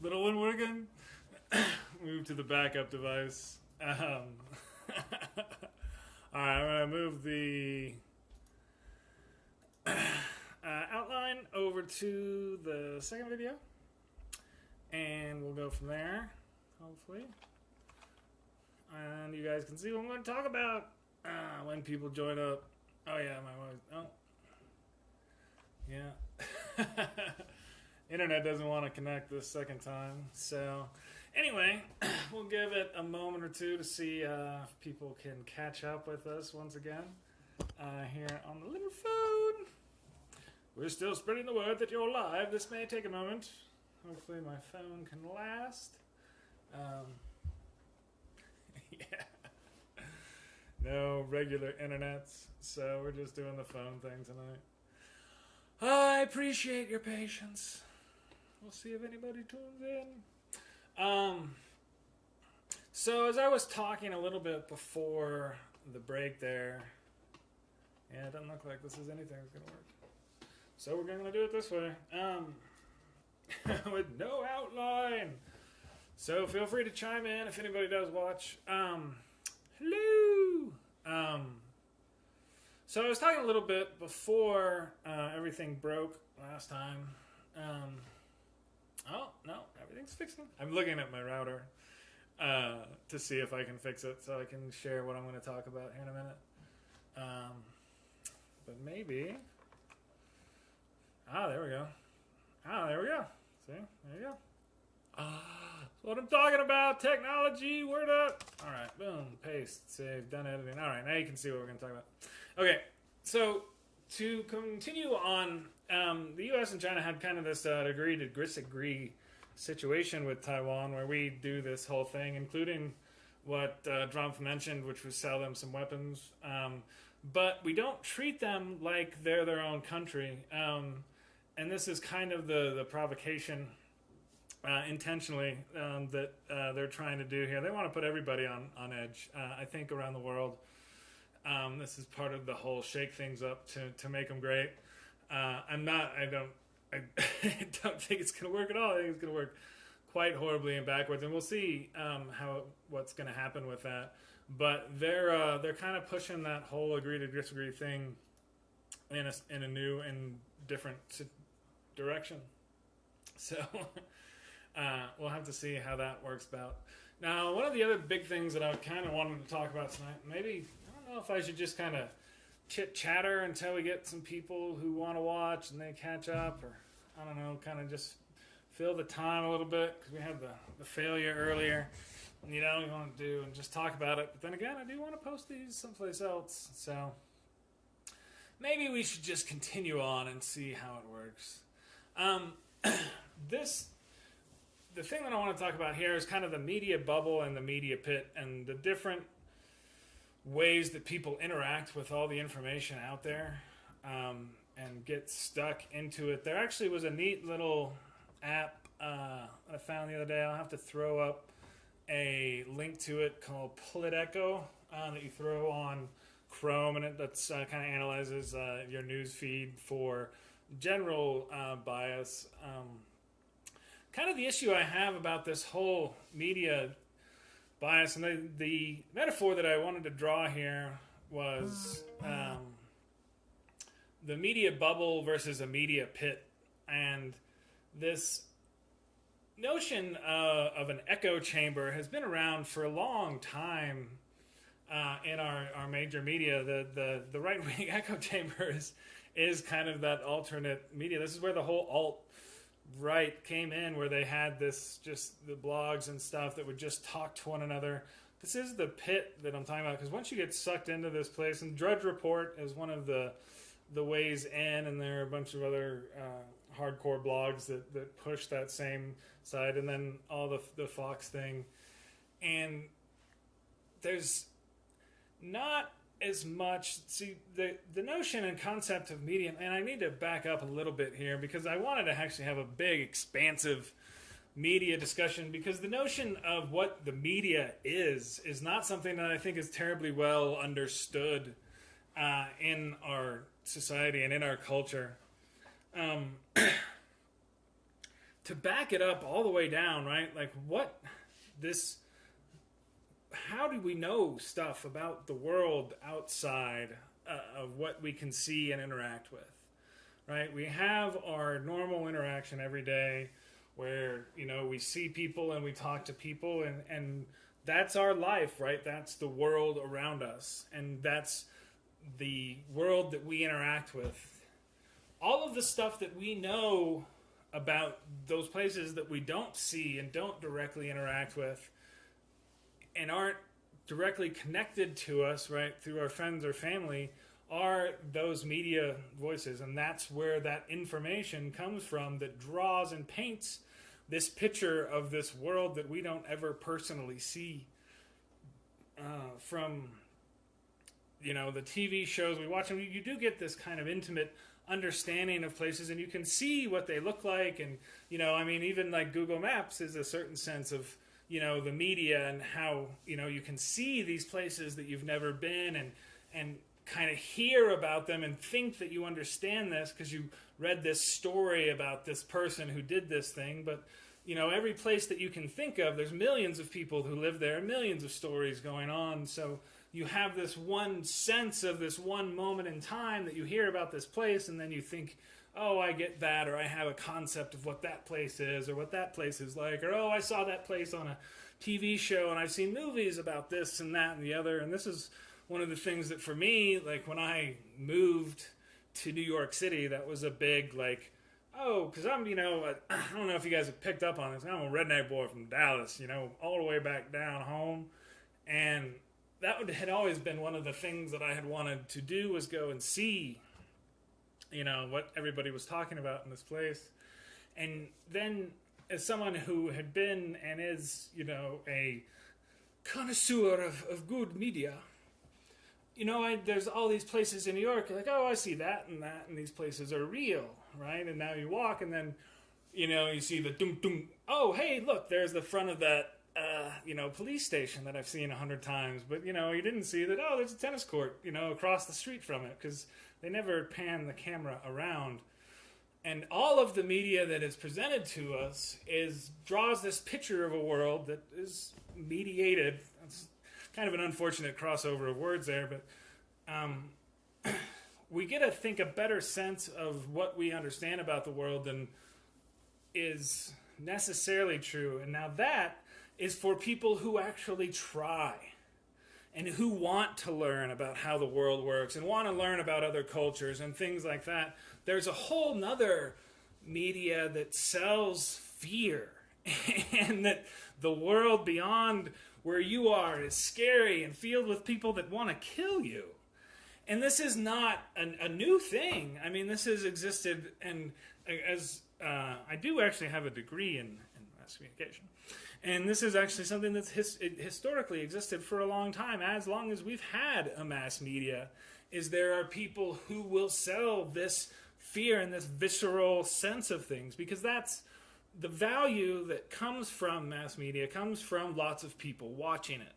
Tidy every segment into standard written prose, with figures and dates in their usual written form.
Little one working. Move to the backup device. Alright, I'm going to move the outline over to the second video. And we'll go from there, hopefully. And you guys can see what I'm going to talk about when people join up. Oh, yeah, my wife. Oh. Yeah. Internet doesn't want to connect this second time. So, anyway, we'll give it a moment or two to see if people can catch up with us once again here on the little phone. We're still spreading the word that you're live. This may take a moment. Hopefully my phone can last. Yeah. No regular internets, so we're just doing the phone thing tonight. I appreciate your patience. We'll see if anybody tunes in. So as I was talking a little bit before the break there, yeah, it doesn't look like this is anything that's going to work. So we're going to do it this way. With no outline. So feel free to chime in if anybody does watch. Hello! So I was talking a little bit before everything broke last time. Oh, no, everything's fixing. I'm looking at my router to see if I can fix it so I can share what I'm going to talk about here in a minute. But maybe... there we go. There we go. See? There you go. That's what I'm talking about. Technology. Word up. All right. Boom. Paste. Save. Done editing. All right. Now you can see what we're going to talk about. Okay. So to continue on, the U.S. and China had kind of this agree to disagree situation with Taiwan where we do this whole thing, including what Trump mentioned, which was sell them some weapons. But we don't treat them like they're their own country. And this is kind of the provocation intentionally that they're trying to do here. They want to put everybody on edge, I think, around the world. This is part of the whole shake things up to make them great. I don't think it's going to work at all. I think it's going to work quite horribly and backwards. And we'll see what's going to happen with that. But they're kind of pushing that whole agree to disagree thing in a new and different direction. So we'll have to see how that works out. Now, one of the other big things that I kind of wanted to talk about tonight, maybe, I don't know if I should just kind of chit-chatter until we get some people who want to watch and they catch up, or, I don't know, kind of just fill the time a little bit, because we had the failure earlier, and you want to do and just talk about it. But then again, I do want to post these someplace else, so maybe we should just continue on and see how it works. The thing that I want to talk about here is kind of the media bubble and the media pit and the different ways that people interact with all the information out there and get stuck into it. There actually was a neat little app I found the other day. I'll have to throw up a link to it called Politico that you throw on Chrome, and that's kind of analyzes your news feed for general bias. Kind of the issue I have about this whole media bias, and the metaphor that I wanted to draw here was the media bubble versus a media pit, and this notion of an echo chamber has been around for a long time in our major media. The right-wing echo chamber is kind of that alternate media. This is where the whole alt-right came in, where they had just the blogs and stuff that would just talk to one another. This is the pit that I'm talking about, because once you get sucked into this place, and Drudge Report is one of the ways in, and there are a bunch of other hardcore blogs that push that same side, and then all the Fox thing. And there's not as much, see, the notion and concept of media, and I need to back up a little bit here because I wanted to actually have a big, expansive media discussion, because the notion of what the media is not something that I think is terribly well understood in our society and in our culture. to back it up all the way down, right? Like this, how do we know stuff about the world outside of what we can see and interact with, right? We have our normal interaction every day where, we see people and we talk to people, and that's our life, right? That's the world around us, and that's the world that we interact with. All of the stuff that we know about those places that we don't see and don't directly interact with and aren't directly connected to us, right, through our friends or family, are those media voices. And that's where that information comes from that draws and paints this picture of this world that we don't ever personally see. From, the TV shows we watch, and you do get this kind of intimate understanding of places, and you can see what they look like. And, even like Google Maps is a certain sense of, the media, and how, you can see these places that you've never been, and kind of hear about them and think that you understand this because you read this story about this person who did this thing. But, every place that you can think of, there's millions of people who live there, millions of stories going on. So you have this one sense of this one moment in time that you hear about this place, and then you think, oh, I get that, or I have a concept of what that place is, or what that place is like, or, oh, I saw that place on a TV show, and I've seen movies about this and that and the other. And this is one of the things that for me, like when I moved to New York City, that was a big, like, oh, because I'm, I don't know if you guys have picked up on this, I'm a redneck boy from Dallas, all the way back down home. And that had always been one of the things that I had wanted to do, was go and see, what everybody was talking about in this place. And then as someone who had been and is, a connoisseur of good media, there's all these places in New York, like, oh, I see that, and these places are real, right? And now you walk, and then, you see the dum-dum, oh, hey, look, there's the front of that, police station that I've seen 100 times. But, you didn't see that, oh, there's a tennis court, across the street from it, because they never pan the camera around. And all of the media that is presented to us draws this picture of a world that is mediated. It's kind of an unfortunate crossover of words there, but we get, I think, a better sense of what we understand about the world than is necessarily true. And now that is for people who actually try and who want to learn about how the world works and want to learn about other cultures and things like that. There's a whole nother media that sells fear and that the world beyond where you are is scary and filled with people that want to kill you. And this is not a new thing. I mean, this has existed, and as I do actually have a degree in mass communication. And this is actually something that's historically existed for a long time, as long as we've had a mass media, is there are people who will sell this fear and this visceral sense of things, because that's the value that comes from mass media, comes from lots of people watching it.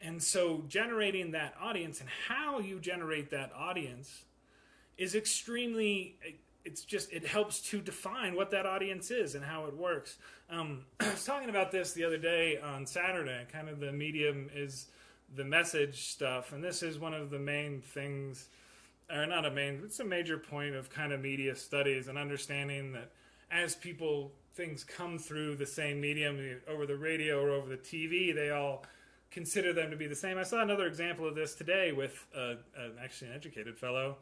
And so generating that audience and how you generate that audience is extremely, it helps to define what that audience is and how it works. I was talking about this the other day on Saturday, kind of the medium is the message stuff. And this is one of the main things, or not a main, it's a major point of kind of media studies and understanding that as things come through the same medium, over the radio or over the TV, they all consider them to be the same. I saw another example of this today with actually an educated fellow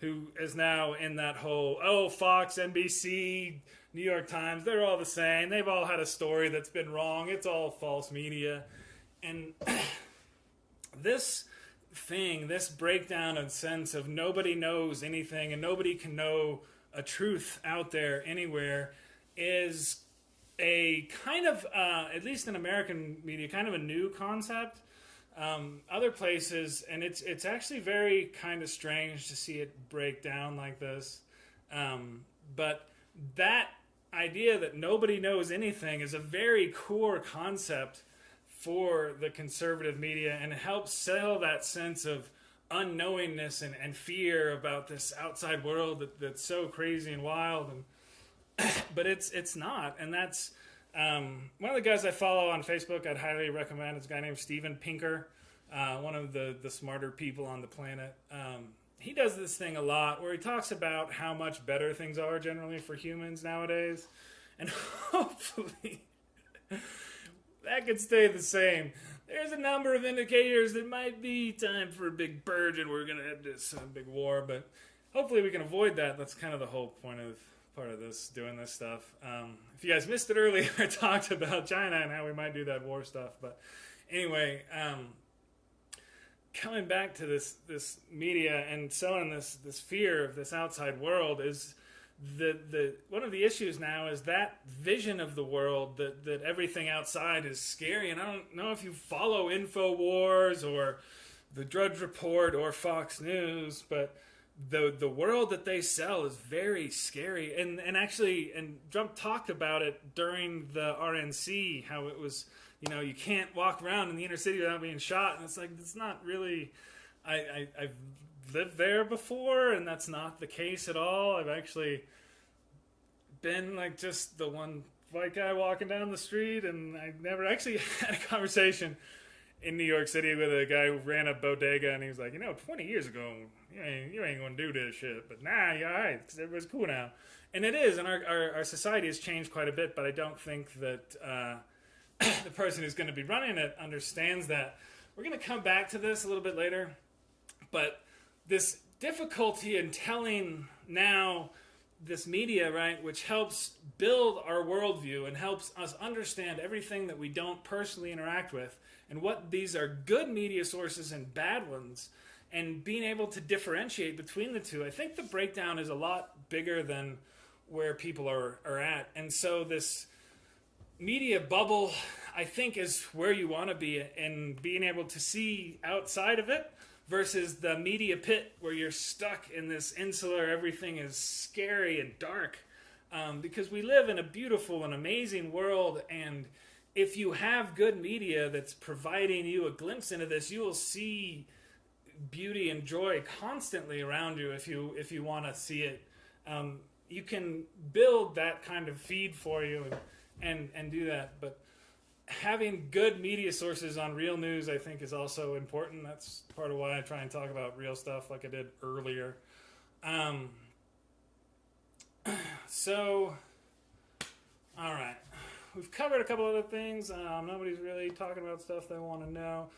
who is now in that whole, Fox, NBC, New York Times, they're all the same. They've all had a story that's been wrong. It's all false media. And this breakdown and sense of nobody knows anything and nobody can know a truth out there anywhere is a kind of, at least in American media, kind of a new concept. Other places, and it's actually very kind of strange to see it break down like this. But that idea that nobody knows anything is a very core concept for the conservative media, and it helps sell that sense of unknowingness and fear about this outside world that's so crazy and wild. And but it's not, and that's one of the guys I follow on Facebook. I'd highly recommend. It's a guy named Steven Pinker, one of the smarter people on the planet. He does this thing a lot where he talks about how much better things are generally for humans nowadays, and hopefully that could stay the same. There's a number of indicators that might be time for a big purge and we're going to have this big war, but hopefully we can avoid that. That's kind of the whole point of part of this, doing this stuff. If you guys missed it earlier, I talked about China and how we might do that war stuff. But anyway, coming back to this media and selling this fear of this outside world is the one of the issues now is that vision of the world that everything outside is scary. And I don't know if you follow InfoWars or the Drudge Report or Fox News, but the world that they sell is very scary. And actually, Trump talked about it during the RNC, how it was, you can't walk around in the inner city without being shot. And it's like, it's not really, I've lived there before, and that's not the case at all. I've actually been like just the one white guy walking down the street, and I never actually had a conversation in New York City with a guy who ran a bodega, and he was like, 20 years ago, you ain't gonna do this shit, but nah, you're alright, because everybody's cool now. And it is, and our society has changed quite a bit, but I don't think that the person who's going to be running it understands that. We're going to come back to this a little bit later, but this difficulty in telling now this media, right, which helps build our worldview and helps us understand everything that we don't personally interact with and what these are good media sources and bad ones, and being able to differentiate between the two. I think the breakdown is a lot bigger than where people are at. And so this media bubble, I think, is where you want to be, and being able to see outside of it versus the media pit where you're stuck in this insular, everything is scary and dark. Because we live in a beautiful and amazing world, and if you have good media that's providing you a glimpse into this, you will see beauty and joy constantly around you if you want to see it. You can build that kind of feed for you and do that. But having good media sources on real news, I think, is also important. That's part of why I try and talk about real stuff like I did earlier. So, all right. We've covered a couple other things. Nobody's really talking about stuff they want to know.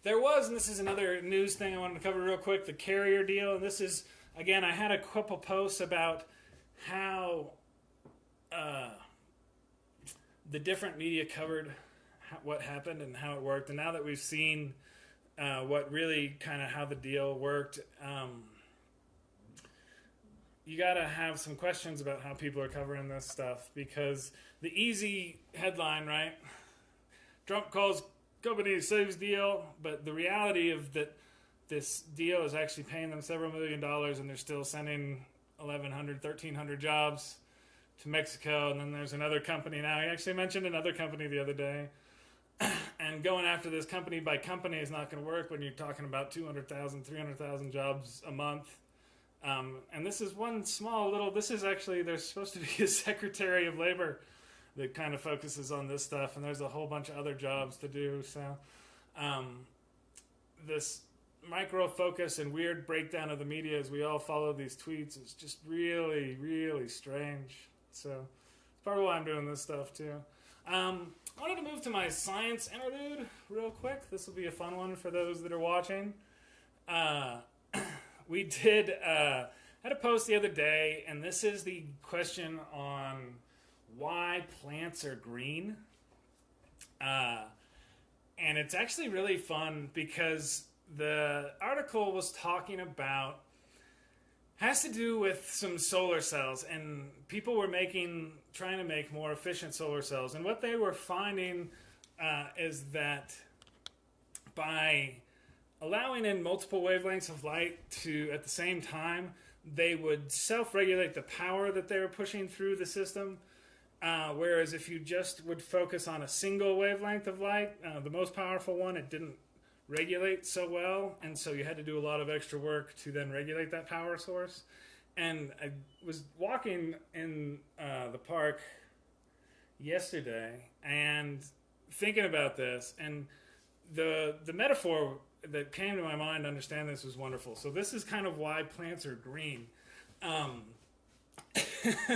There was, and this is another news thing I wanted to cover real quick, the carrier deal. And this is, again, I had a couple posts about how the different media covered what happened and how it worked. And now that we've seen what really kind of how the deal worked, you got to have some questions about how people are covering this stuff, because the easy headline, right? Trump calls company saves deal, but the reality of that this deal is actually paying them several $1 million, and they're still sending 1,100, 1,300 jobs to Mexico. And then there's another company now. He actually mentioned another company the other day. And going after this company by company is not going to work when you're talking about 200,000, 300,000 jobs a month. And this is one small little, this is actually, there's supposed to be a Secretary of Labor that kind of focuses on this stuff, and there's a whole bunch of other jobs to do. So this micro focus and weird breakdown of the media as we all follow these tweets is just really, really strange. So it's part of why I'm doing this stuff too. I wanted to move to my science interlude real quick. This will be a fun one for those that are watching. We did had a post the other day, and this is the question on why plants are green. And it's actually really fun because the article was talking about, has to do with some solar cells, and people were trying to make more efficient solar cells. And what they were finding is that by allowing in multiple wavelengths of light at the same time, they would self-regulate the power that they were pushing through the system. Whereas if you just would focus on a single wavelength of light, the most powerful one, it didn't regulate so well. And so you had to do a lot of extra work to then regulate that power source. And I was walking in the park yesterday and thinking about this, and the metaphor that came to my mind to understand this was wonderful. So this is kind of why plants are green,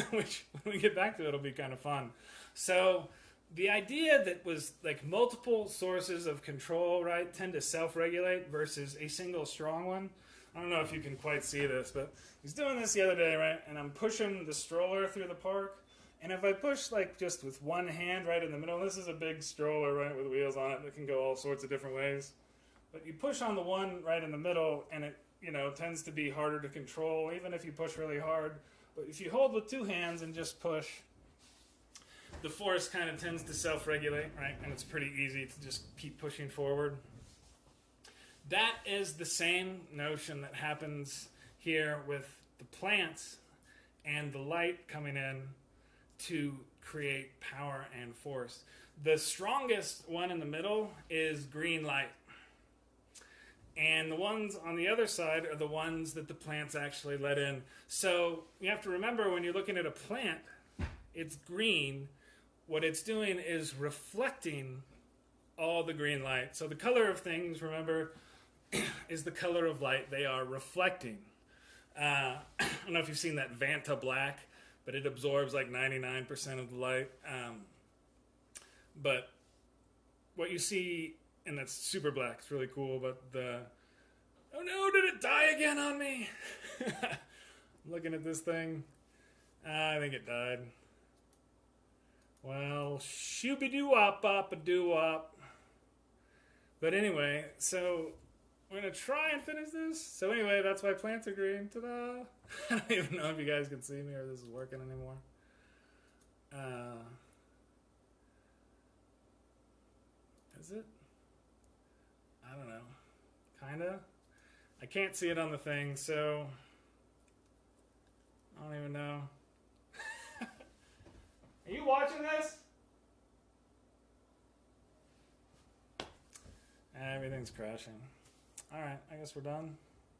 which when we get back to it, it'll be kind of fun. So the idea that was like multiple sources of control, right, tend to self-regulate versus a single strong one. I don't know if you can quite see this, but I was doing this the other day, right, and I'm pushing the stroller through the park. And if I push like just with one hand right in the middle, this is a big stroller, right, with wheels on it that can go all sorts of different ways. But you push on the one right in the middle, and it, tends to be harder to control, even if you push really hard. But if you hold with two hands and just push, the force kind of tends to self-regulate, right? And it's pretty easy to just keep pushing forward. That is the same notion that happens here with the plants and the light coming in to create power and force. The strongest one in the middle is green light. And the ones on the other side are the ones that the plants actually let in. So you have to remember, when you're looking at a plant, it's green. What it's doing is reflecting all the green light. So the color of things, remember, is the color of light. They are reflecting. I don't know if you've seen that Vanta black, but it absorbs like 99% of the light. But what you see, and that's super black, it's really cool, but oh no, did it die again on me? I'm looking at this thing. I think it died. Well, shooby-doo-wop-bop-a-doo-wop. But anyway, so we're going to try and finish this. So anyway, that's why plants are green. Ta-da! I don't even know if you guys can see me or this is working anymore. Is it? I don't know. Kinda. I can't see it on the thing, so I don't even know. Are you watching this? Everything's crashing. Alright, I guess we're done.